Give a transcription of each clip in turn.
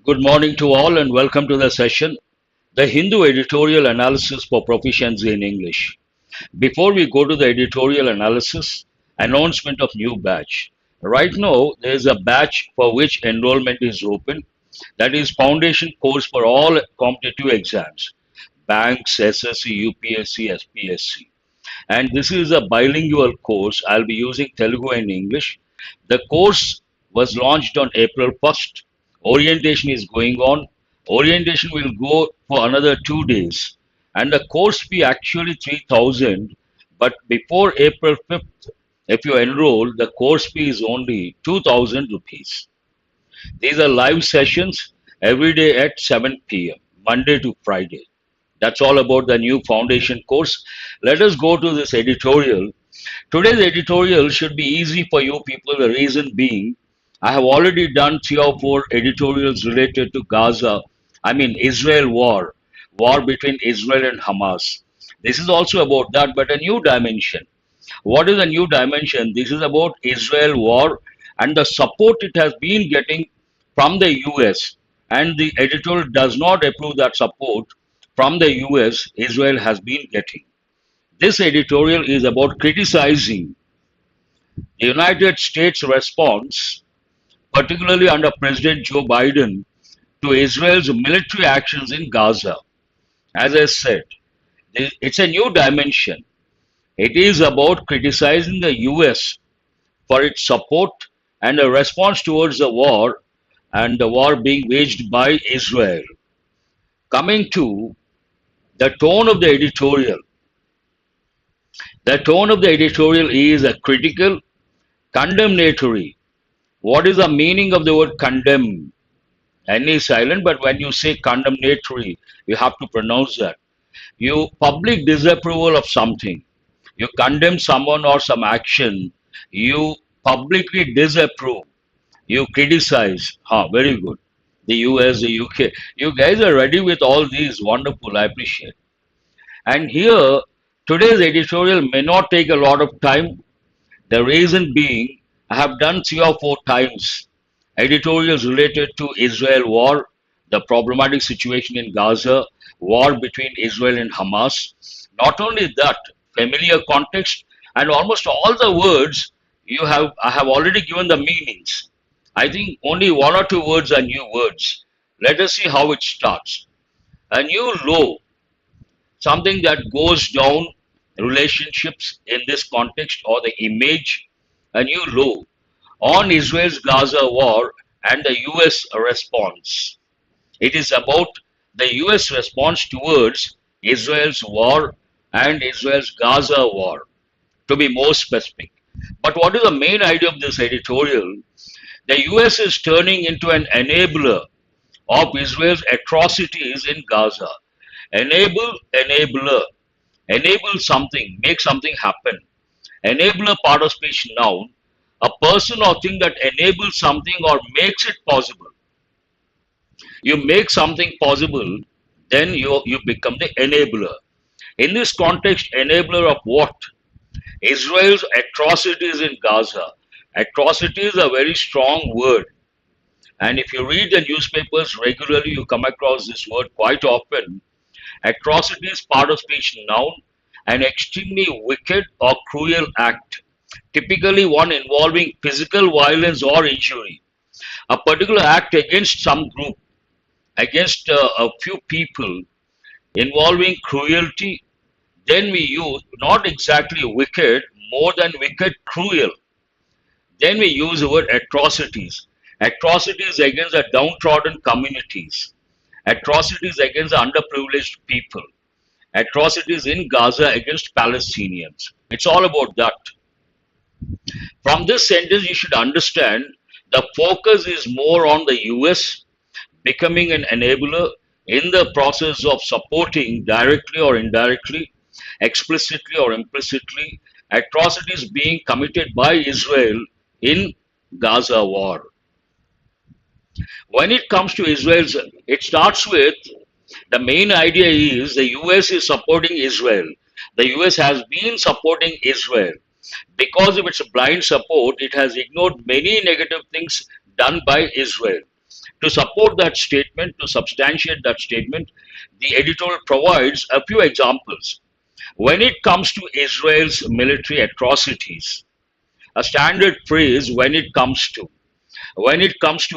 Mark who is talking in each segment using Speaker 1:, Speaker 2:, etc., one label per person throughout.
Speaker 1: Good morning to all and welcome to the session, the Hindu Editorial Analysis for Proficiency in English. Before we go to the editorial analysis, announcement of new batch. Right now, there is a batch for which enrollment is open, that is foundation course for all competitive exams, banks, SSC, UPSC, SPSC. And this is a bilingual course. I'll be using Telugu and English. The course was launched on April 1st. Orientation is going on. Orientation will go for another 2 days. And the course fee actually 3,000, but before April 5th, if you enroll, the course fee is only 2,000 rupees. These are live sessions every day at 7 p.m., Monday to Friday. That's all about the new foundation course. Let us go to this editorial. Today's editorial should be easy for you people. The reason being, I have already done 3 or 4 editorials related to Gaza. I mean, Israel war between Israel and Hamas. This is also about that, but a new dimension. What is a new dimension? This is about Israel war and the support it has been getting from the US. And the editorial does not approve that support from the US Israel has been getting. This editorial is about criticizing the United States response, particularly under President Joe Biden, to Israel's military actions in Gaza. As I said, it's a new dimension. It is about criticizing the US for its support and a response towards the war and the war being waged by Israel. Coming to the tone of the editorial. The tone of the editorial is a critical, condemnatory. What is the meaning of the word condemn? N is silent, but when you say condemnatory, you have to pronounce that. You public disapproval of something. You condemn someone or some action. You publicly disapprove. You criticize. Very good. The US, the UK. You guys are ready with all these. Wonderful. I appreciate. And here, today's editorial may not take a lot of time. The reason being, I have done 3 or 4 times editorials related to Israel war, the problematic situation in Gaza, war between Israel and Hamas. Not only that, familiar context, and almost all the words I have already given the meanings. I think only 1 or 2 words are new words. Let us see how it starts. A new low, something that goes down relationships in this context or the image, a new low on Israel's Gaza war and the US response. It is about the US response towards Israel's war and Israel's Gaza war, to be more specific. But what is the main idea of this editorial? The US is turning into an enabler of Israel's atrocities in Gaza. Enabler. Enable something, make something happen. Enabler part of speech noun, a person or thing that enables something or makes it possible. You make something possible, then you become the enabler. In this context, enabler of what? Israel's atrocities in Gaza. Atrocity is a very strong word. And if you read the newspapers regularly, you come across this word quite often. Atrocity is part of speech noun, an extremely wicked or cruel act, typically one involving physical violence or injury. A particular act against some group, against a few people, involving cruelty, then we use not exactly wicked, more than wicked, cruel. Then we use the word atrocities. Atrocities against the downtrodden communities. Atrocities against the underprivileged people. Atrocities in Gaza against Palestinians. It's all about that. From this sentence, you should understand the focus is more on the US becoming an enabler in the process of supporting directly or indirectly, explicitly or implicitly, atrocities being committed by Israel in Gaza war. When it comes to Israel, it starts with the main idea is the US is supporting Israel. The US has been supporting Israel. Because of its blind support, it has ignored many negative things done by Israel. To support that statement, to substantiate that statement, the editorial provides a few examples. When it comes to Israel's military atrocities, a standard phrase when it comes to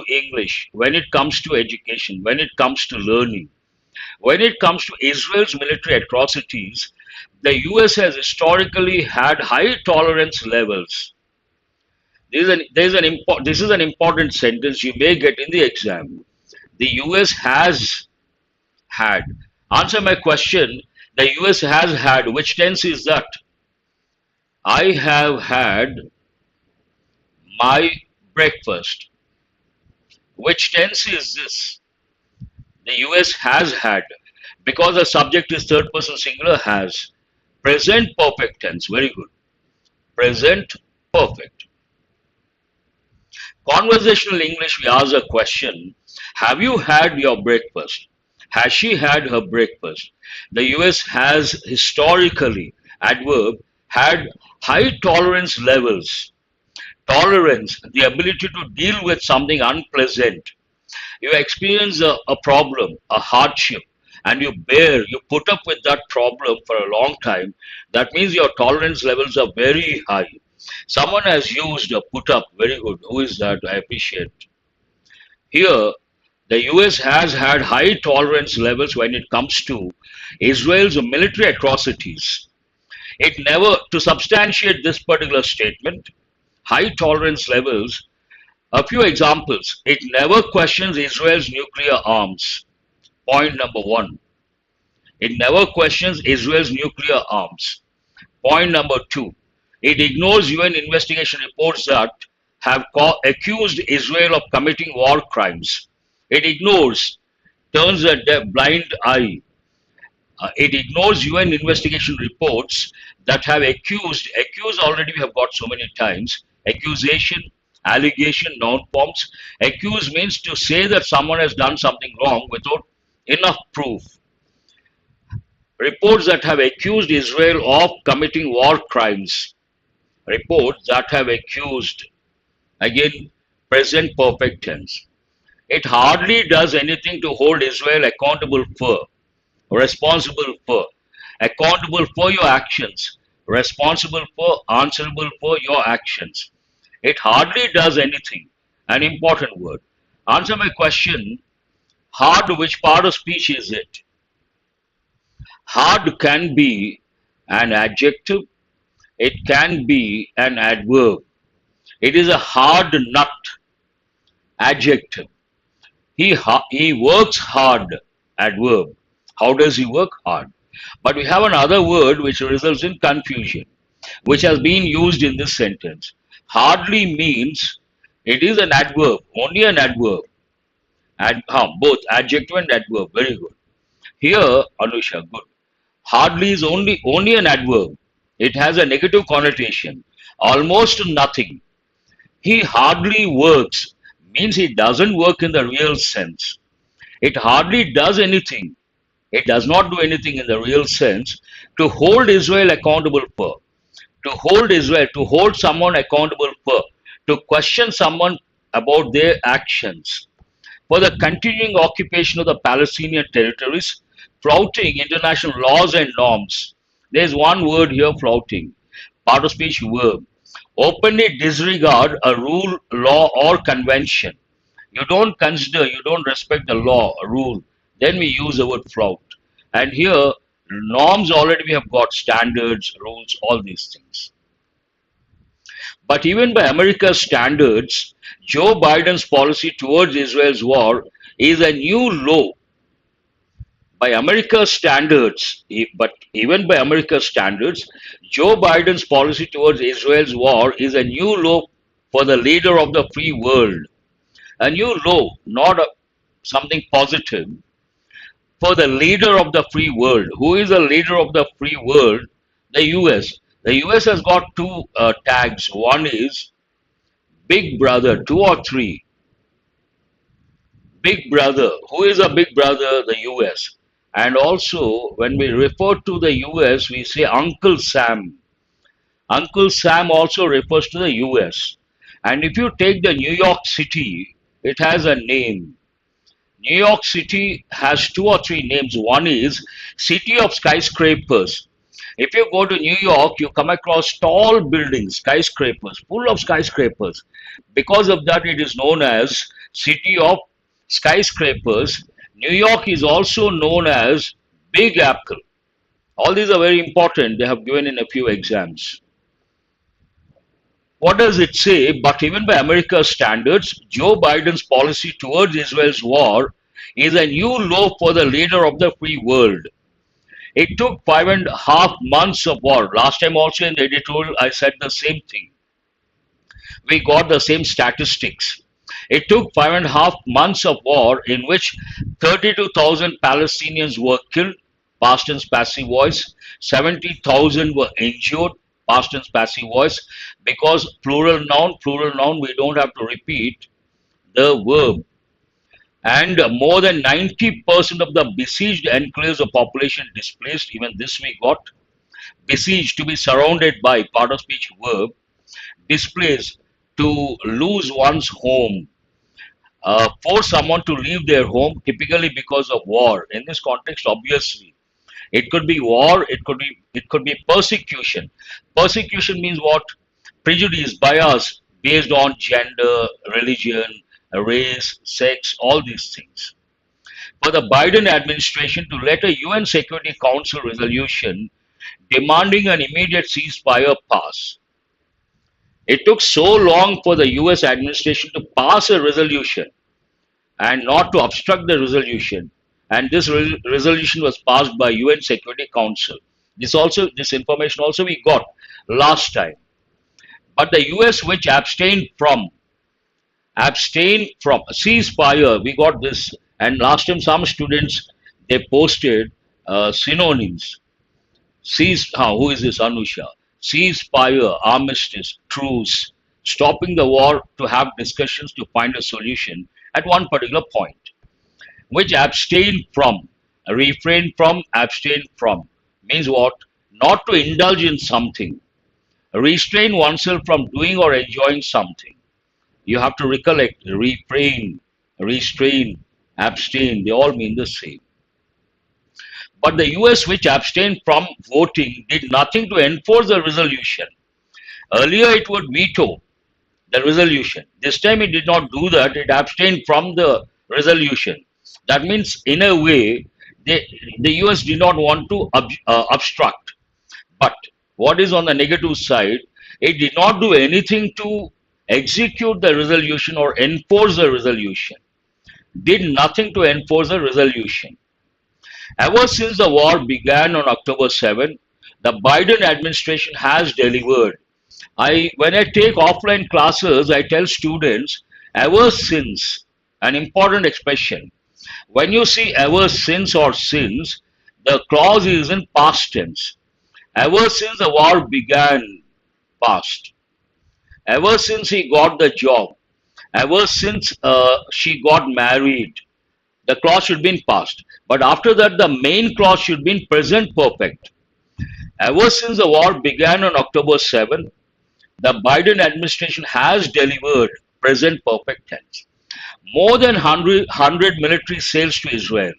Speaker 1: English, when it comes to education, when it comes to learning, when it comes to Israel's military atrocities, the US has historically had high tolerance levels. This is an important sentence you may get in the exam. The US has had. Answer my question. The US has had. Which tense is that? I have had my breakfast. Which tense is this? The US has had. Because the subject is third person singular, has. Present perfect tense. Very good. Present perfect. Conversational English, we ask a question. Have you had your breakfast? Has she had her breakfast? The US has historically, adverb, had high tolerance levels. Tolerance, the ability to deal with something unpleasant. You experience a problem, a hardship, and you put up with that problem for a long time. That means your tolerance levels are very high. Someone has used a put up, very good. Who is that? I appreciate. Here, the US has had high tolerance levels when it comes to Israel's military atrocities. It never, to substantiate this particular statement, high tolerance levels, a few examples. It never questions Israel's nuclear arms. Point number one. It never questions Israel's nuclear arms. Point number two. It ignores UN investigation reports that have accused Israel of committing war crimes. It ignores, turns a blind eye. It ignores UN investigation reports that have accused already we have got so many times, accusation, allegation, noun forms. Accuse means to say that someone has done something wrong without enough proof. Reports that have accused Israel of committing war crimes. Reports that have accused, again, present perfect tense. It hardly does anything to hold Israel accountable for, responsible for, accountable for your actions, responsible for, answerable for your actions. It hardly does anything. An important word. Answer my question. Hard, which part of speech is it? Hard can be an adjective. It can be an adverb. It is a hard nut. Adjective. He works hard. Adverb. How does he work hard? But we have another word which results in confusion, which has been used in this sentence. Hardly means it is an adverb, only an adverb. Both adjective and adverb. Very good. Here, Anusha, good. Hardly is only an adverb. It has a negative connotation. Almost nothing. He hardly works means he doesn't work in the real sense. It hardly does anything. It does not do anything in the real sense to hold Israel accountable for. To hold Israel, to hold someone accountable for, to question someone about their actions. For the continuing occupation of the Palestinian territories, flouting international laws and norms. There is one word here, flouting. Part of speech verb. Openly disregard a rule, law, or convention. You don't consider, you don't respect the law, a rule. Then we use the word flout. And here, norms already we have got standards, rules, all these things. But even by America's standards, Joe Biden's policy towards Israel's war is a new low. By America's standards, but even by America's standards, Joe Biden's policy towards Israel's war is a new low for the leader of the free world. A new low, not something positive. For the leader of the free world. Who is the leader of the free world? The US. The US has got two tags. One is Big Brother, two or three. Big Brother. Who is a Big Brother? The US. And also, when we refer to the US, we say Uncle Sam. Uncle Sam also refers to the US. And if you take the New York City, It has a name. New York City has two or three names. One is City of Skyscrapers. If you go to New York, you come across tall buildings, skyscrapers, full of skyscrapers. Because of that, it is known as City of Skyscrapers. New York is also known as Big Apple. All these are very important. They have given in a few exams. What does it say? But even by America's standards, Joe Biden's policy towards Israel's war is a new low for the leader of the free world. It took 5.5 months of war. Last time also in the editorial, I said the same thing. We got the same statistics. It took 5.5 months of war in which 32,000 Palestinians were killed, past tense passive voice, 70,000 were injured, past tense passive voice, because plural noun, we don't have to repeat the verb. And more than 90% of the besieged enclaves of population displaced, even this we got, besieged to be surrounded by, part of speech verb, displaced to lose one's home, for someone to leave their home, typically because of war. In this context, obviously, it could be war, it could be persecution. Persecution means what? Prejudice, bias based on gender, religion, race, sex, all these things. For the Biden administration to let a UN Security Council resolution demanding an immediate ceasefire pass. It took so long for the US administration to pass a resolution and not to obstruct the resolution. And this resolution was passed by UN Security Council. This information also we got last time. But the US, which abstained from ceasefire, we got this. And last time some students they posted synonyms. Who is this Anusha? Ceasefire, armistice, truce, stopping the war to have discussions to find a solution at one particular point. Which abstain from means what? Not to indulge in something, restrain oneself from doing or enjoying something. You have to recollect, refrain, restrain, abstain, they all mean the same. But the US, which abstained from voting, did nothing to enforce the resolution. Earlier, it would veto the resolution. This time, it did not do that. It abstained from the resolution. That means, in a way, the US did not want to obstruct. But what is on the negative side? It did not do anything to execute the resolution or enforce the resolution. Did nothing to enforce the resolution. Ever since the war began on October 7, the Biden administration has delivered. When I take offline classes, I tell students, ever since, an important expression. When you see ever since or since, the clause is in past tense. Ever since the war began, past. Ever since he got the job. Ever since she got married, the clause should be in past. But after that, the main clause should be in present perfect. Ever since the war began on October 7, the Biden administration has delivered, present perfect tense, more than 100 military sales to Israel.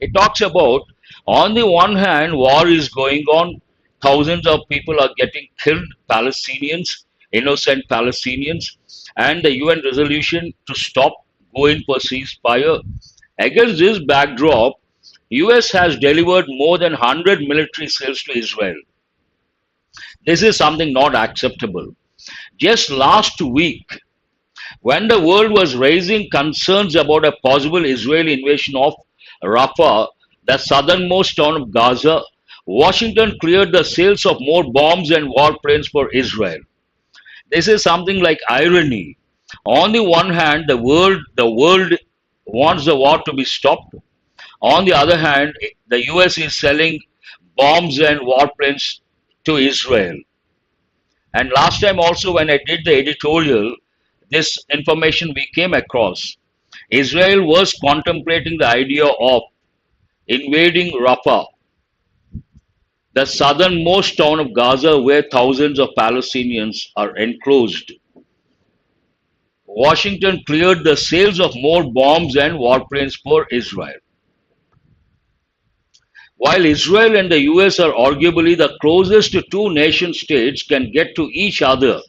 Speaker 1: It talks about, on the one hand, war is going on, thousands of people are getting killed, Palestinians, innocent Palestinians, and the UN resolution to stop going for ceasefire. Against this backdrop, US has delivered more than 100 military sales to Israel. This is something not acceptable. Just last week, when the world was raising concerns about a possible Israeli invasion of Rafah, the southernmost town of Gaza, Washington cleared the sales of more bombs and warplanes for Israel. This is something like irony. On the one hand, the world wants the war to be stopped. On the other hand, the US is selling bombs and warplanes to Israel. And last time also when I did the editorial, this information we came across. Israel was contemplating the idea of invading Rafah, the southernmost town of Gaza where thousands of Palestinians are enclosed. Washington cleared the sales of more bombs and warplanes for Israel. While Israel and the US are arguably the closest two nation states can get to each other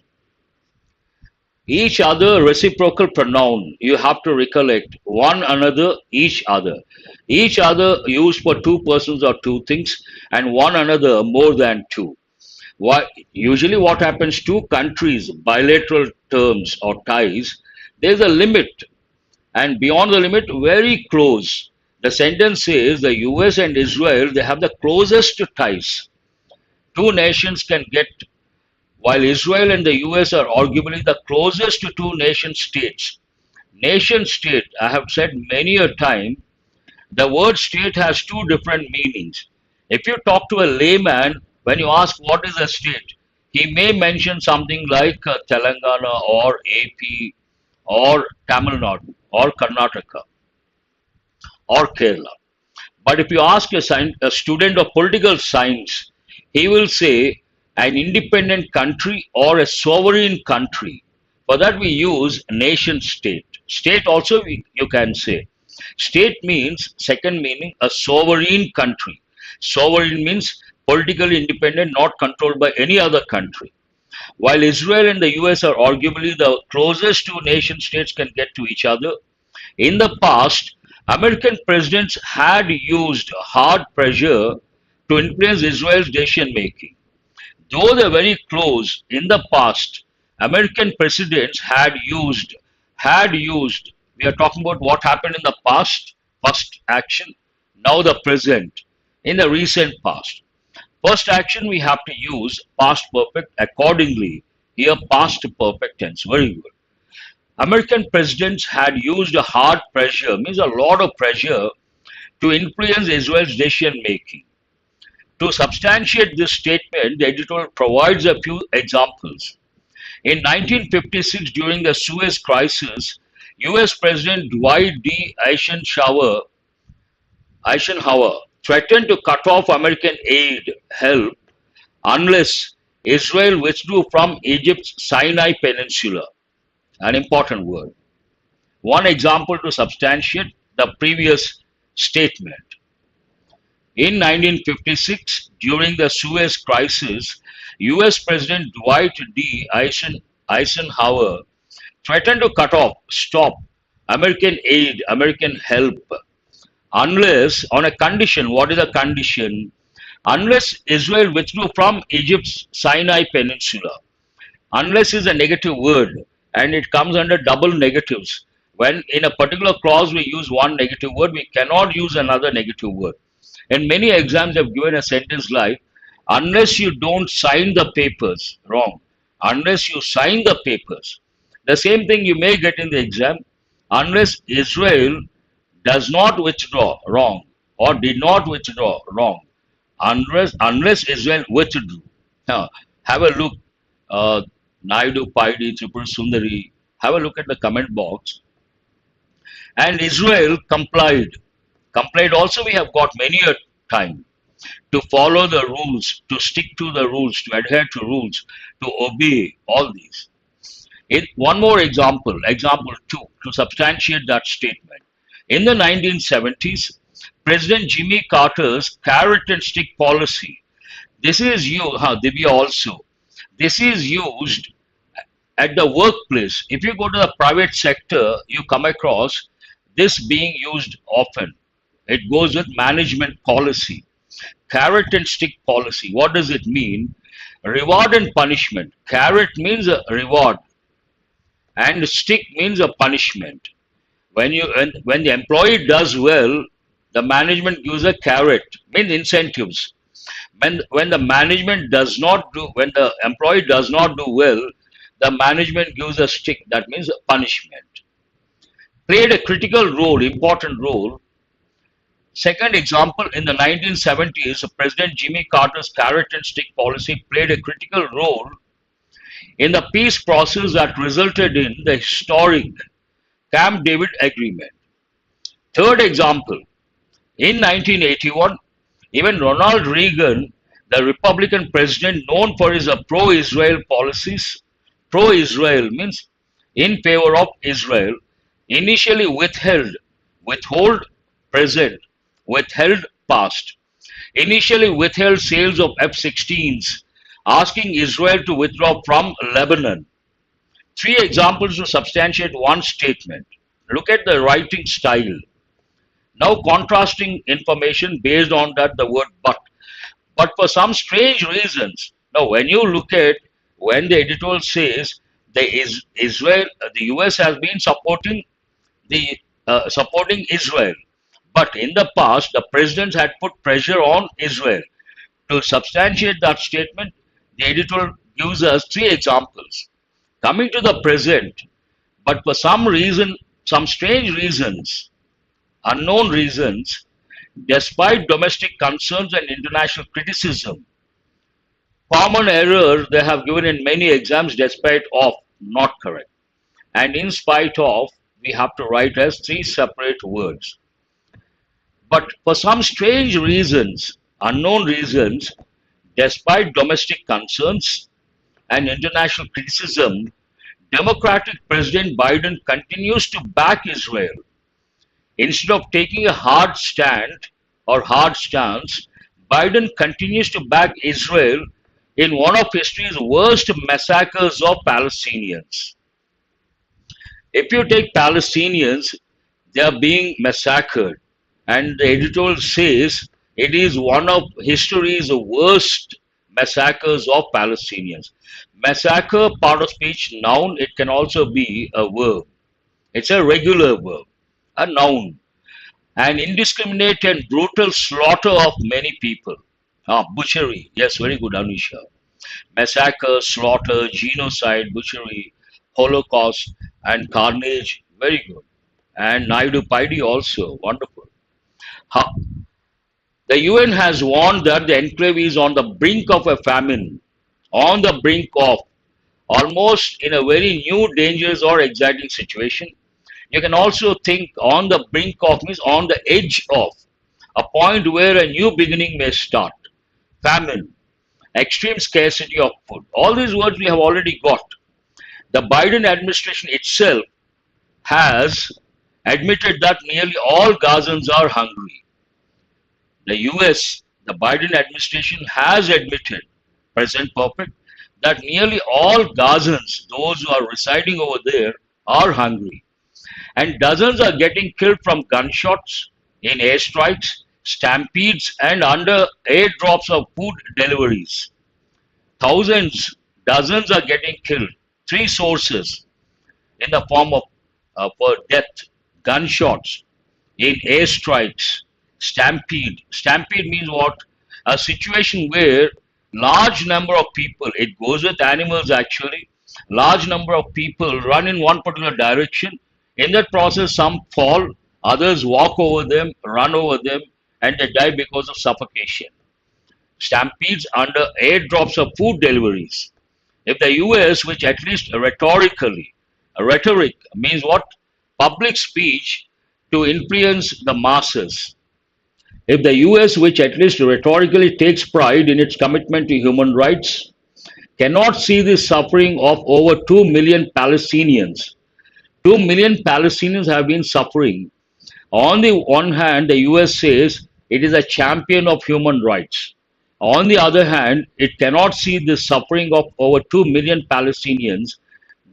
Speaker 1: reciprocal pronoun, you have to recollect one another, each other used for two persons or two things, and one another more than two. Why, usually what happens, two countries, bilateral terms or ties, there's a limit, and beyond the limit, very close. The sentence says the US and Israel, they have the closest ties. Two nations can get, while Israel and the US are arguably the closest to two nation states. Nation state, I have said many a time, the word state has two different meanings. If you talk to a layman, when you ask what is a state, he may mention something like Telangana or AP or Tamil Nadu or Karnataka or Kerala. But if you ask a student of political science, he will say an independent country or a sovereign country. For that we use nation state. State also you can say. State means, second meaning, a sovereign country. Sovereign means politically independent, not controlled by any other country. While Israel and the US are arguably the closest two nation states can get to each other, in the past, American presidents had used hard pressure to influence Israel's decision making. Though they're very close, in the past, American presidents had used, we are talking about what happened in the past, first action, now the present, in the recent past. First action we have to use past perfect accordingly. Here past perfect tense, very good. American presidents had used a hard pressure, means a lot of pressure, to influence Israel's decision making. To substantiate this statement, the editorial provides a few examples. In 1956, during the Suez Crisis, US President Dwight D. Eisenhower threatened to cut off American aid help unless Israel withdrew from Egypt's Sinai Peninsula, an important word. One example to substantiate the previous statement. In 1956, during the Suez Crisis, US President Dwight D. Eisenhower threatened to stop American aid, American help, unless, on a condition, what is the condition? Unless Israel withdrew from Egypt's Sinai Peninsula. Unless is a negative word and it comes under double negatives. When in a particular clause we use one negative word, we cannot use another negative word. In many exams, I've given a sentence like, unless you don't sign the papers, wrong. Unless you sign the papers. The same thing you may get in the exam, unless Israel does not withdraw, wrong. Or did not withdraw, wrong. Unless Israel withdrew. Now, have a look, Naidu, Paidi, Tripur Sundari, have a look at the comment box. And Israel complied. Complied also we have got many a time to follow the rules, to stick to the rules, to adhere to rules, to obey all these. One more example, example 2, to substantiate that statement. In the 1970s, President Jimmy Carter's carrot and stick policy, this is used, Divya also, this is used at the workplace. If you go to the private sector, you come across this being used often. It goes with management policy. Carrot and stick policy. What does it mean? Reward and punishment. Carrot means a reward and stick means a punishment. When the employee does well, the management gives a carrot, means incentives. When the management does not do, when the employee does not do well, the management gives a stick, that means a punishment. Played a critical role, important role. Second example, in the 1970s, President Jimmy Carter's carrot and stick policy played a critical role in the peace process that resulted in the historic Camp David Agreement. Third example, in 1981, even Ronald Reagan, the Republican president known for his pro-Israel policies, pro-Israel means in favor of Israel, initially withhold present, withheld past, initially withheld sales of F-16s, asking Israel to withdraw from Lebanon. Three examples to substantiate one statement. Look at the writing style. Now contrasting information based on that the word but. But for some strange reasons, now when you look at when the editorial says Israel, the US has been supporting Israel, but in the past the presidents had put pressure on Israel. To substantiate that statement, the editorial gives us three examples. Coming to the present, but for some reason, some strange reasons, unknown reasons, despite domestic concerns and international criticism, common error they have given in many exams despite of not correct. And in spite of, we have to write as three separate words. But for some strange reasons, unknown reasons, despite domestic concerns and international criticism, Democratic President Biden continues to back Israel. Instead of taking a hard stand or hard stance, Biden continues to back Israel in one of history's worst massacres of Palestinians. If you take Palestinians, they are being massacred, and the editorial says it is one of history's worst massacres of Palestinians. Massacre, part of speech, noun, it can also be a verb. It's a regular verb, a noun. An indiscriminate and brutal slaughter of many people. Butchery. Yes, very good, Anisha. Massacre, slaughter, genocide, butchery, Holocaust, and carnage. Very good. And Naidu Paidi also. Wonderful. Ha- The UN has warned that the enclave is on the brink of a famine, on the brink of, almost in a very new, dangerous, or exciting situation. You can also think on the brink of means on the edge of, a point where a new beginning may start. Famine, extreme scarcity of food. All these words we have already got. The Biden administration itself has admitted that nearly all Gazans are hungry. The US, the Biden administration has admitted, present perfect, that nearly all Gazans, those who are residing over there, are hungry. And dozens are getting killed from gunshots, in airstrikes, stampedes, and under airdrops of food deliveries. Thousands, dozens are getting killed. Three sources in the form of for death, gunshots, in airstrikes, stampede. Stampede means what? A situation where large number of people, it goes with animals actually, large number of people run in one particular direction. In that process, some fall, others walk over them, run over them, and they die because of suffocation. Stampedes under airdrops of food deliveries. If the US, which at least rhetorically, rhetoric means what? Public speech to influence the masses. If the US, which at least rhetorically takes pride in its commitment to human rights, cannot see the suffering of over 2 million Palestinians, 2 million Palestinians have been suffering. On the one hand, the US says it is a champion of human rights. On the other hand, it cannot see the suffering of over 2 million Palestinians,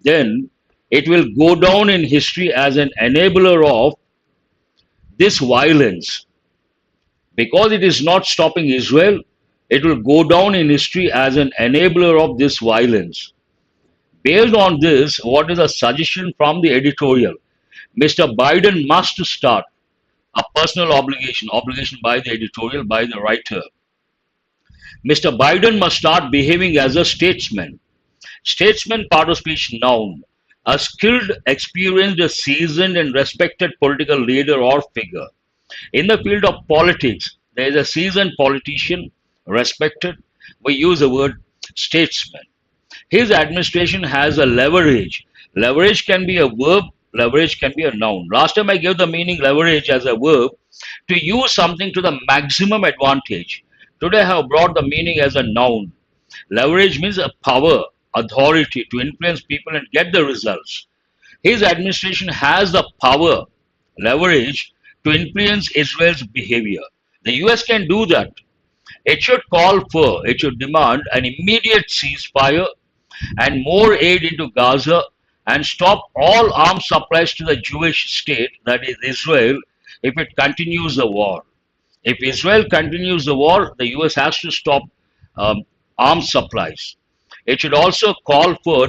Speaker 1: then it will go down in history as an enabler of this violence. Because it is not stopping Israel, it will go down in history as an enabler of this violence. Based on this, what is a suggestion from the editorial? Mr. Biden must start a personal obligation by the editorial, by the writer. Mr. Biden must start behaving as a statesman. Statesman, part of speech, noun. A skilled, experienced, seasoned, and respected political leader or figure. In the field of politics, there is a seasoned politician, respected. We use the word statesman. His administration has a leverage. Leverage can be a verb, leverage can be a noun. Last time I gave the meaning leverage as a verb to use something to the maximum advantage. Today I have brought the meaning as a noun. Leverage means a power, authority to influence people and get the results. His administration has the power, leverage to influence Israel's behavior. The US can do that. It should it should demand an immediate ceasefire and more aid into Gaza and stop all arms supplies to the Jewish state, that is Israel, if it continues the war. If Israel continues the war, the US has to stop um, arms supplies. It should also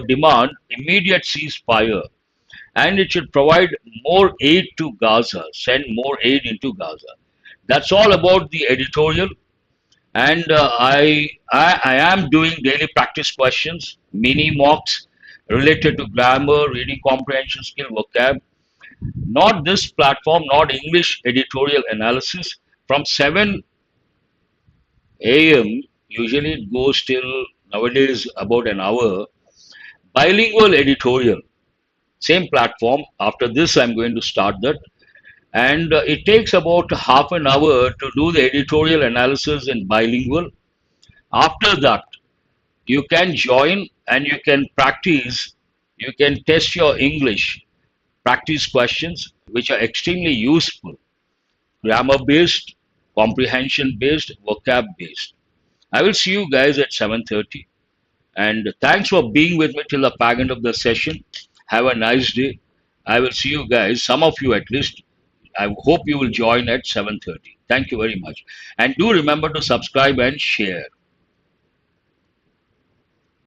Speaker 1: demand immediate ceasefire, and it should provide more aid to Gaza, send more aid into Gaza. That's all about the editorial. And I am doing daily practice questions, mini mocks related to grammar, reading comprehension skill, vocab. Not this platform, not English editorial analysis. From 7 a.m., usually it goes till nowadays about an hour. Bilingual editorial, same platform. After this, I'm going to start that. And it takes about half an hour to do the editorial analysis in bilingual. After that, you can join and you can practice, you can test your English, practice questions which are extremely useful, grammar based, comprehension based, vocab based. I will see you guys at 7:30, and thanks for being with me till the back end of the session. Have a nice day. I will see you guys, some of you at least. I hope you will join at 7:30. Thank you very much. And do remember to subscribe and share.